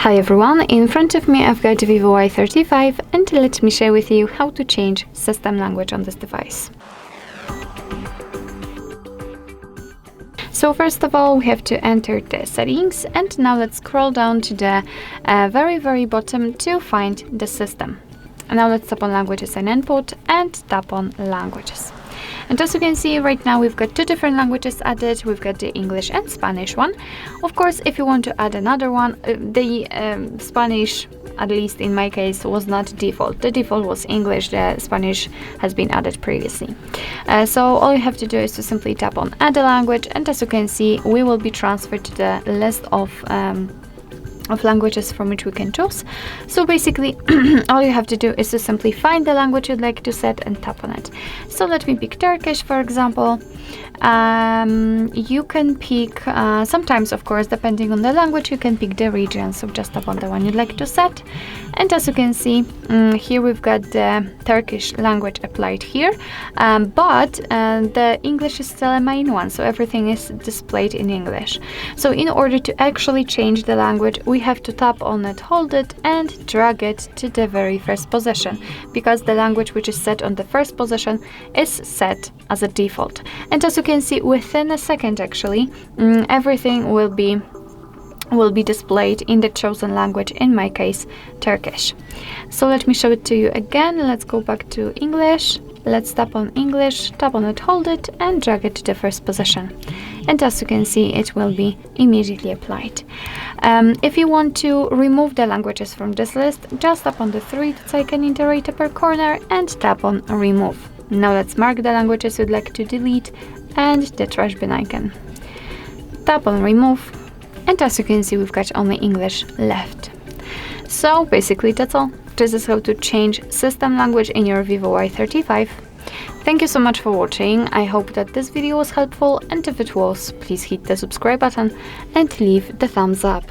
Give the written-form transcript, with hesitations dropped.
Hi everyone, in front of me I've got VIVO Y35 and let me share with you how to change system language on this device. So first of all we have to enter the settings, and now let's scroll down to the very bottom to find the system. And now let's tap on languages and input and tap on languages. And as you can see right now we've got two different languages added. We've got the English and Spanish one. Of course, if you want to add another one, the Spanish, at least in my case, was not default. The default was English. The Spanish has been added previously. So all you have to do is to simply tap on add a language, and as you can see we will be transferred to the list of languages from which we can choose. So basically all you have to do is to simply find the language you'd like to set and tap on it. So let me pick Turkish, for example. You can pick sometimes, of course, depending on the language, you can pick the region. So just tap on the one you'd like to set, and as you can see here we've got the Turkish language applied here, but the English is still a main one, so everything is displayed in English. So in order to actually change the language, we have to tap on it, hold it and drag it to the very first position, because the language which is set on the first position is set as a default. And as you can see, within a second actually everything will be displayed in the chosen language, in my case Turkish. So let me show it to you again. Let's go back to English. Let's tap on English, tap on it, hold it and drag it to the first position, and as you can see it will be immediately applied. If you want to remove the languages from this list, just tap on the three dots icon in the right upper corner and tap on remove. Now let's mark the languages you'd like to delete and the trash bin icon. Tap on remove, and as you can see we've got only English left. So basically that's all. This is how to change system language in your VIVO Y35. Thank you so much for watching. I hope that this video was helpful, and if it was, please hit the subscribe button and leave the thumbs up.